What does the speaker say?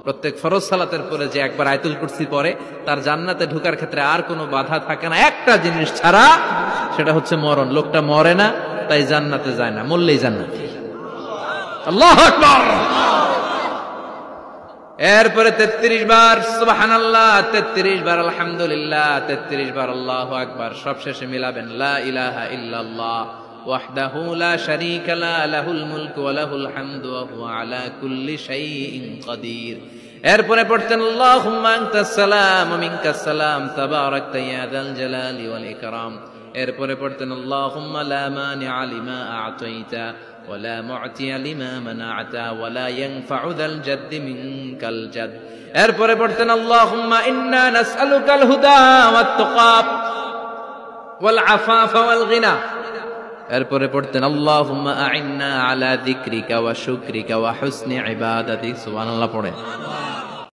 প্রত্যেক ফরজ সালাতের পরে যে একবার আয়াতুল কুরসি পড়ে তার জান্নাতে ঢোকার ক্ষেত্রে আর কোনো বাধা থাকে না, একটা জিনিস ছাড়া, সেটা হচ্ছে মরণ। লোকটা মরে না, তাই জান্নাতে যায় না, মরলেই জান্নাতে। আল্লাহু আকবার। এরপরে 33 বার সুবহানাল্লাহ, 33 বার আলহামদুলিল্লাহ, 33 বার আল্লাহু আকবার। সবশেষে মিলাবেন লা ইলাহা ইল্লাল্লাহ ওয়াহদাহু লা শারীকা লা লাহুল মুলকু ওয়া লাহুল হামদু ওয়া হুয়া আলা কুল্লি শাইইন কাদির। এরপরে পড়তেন আল্লাহুম্মা আনতাস সালাম ওয়া মিনকাস সালাম তাবারাকতা ইয়া যাল জালালি ওয়াল ইকরাম। এরপরে পড়তেন আল্লাহুম্মা লা মানিআ লিমা আ'তাইতা ওয়া লা মু'তিয়া লিমা মানা'তা ওয়া লা ইয়ানফা'ু যাল জাদ্দি মিনকাল জাদ। এরপরে পড়তেন আল্লাহুম্মা ইন্না নাসআলুকাল হুদা ওয়াত তুকা ওয়াল আফাফা ওয়াল গিনা। এরপরে পড়তেন আল্লাহুম্মা আ'ইন্না আলা যিকরিকা ওয়া শুকরিকা ওয়া হুসনি ইবাদাতিক। সুবহানাল্লাহ পড়ে।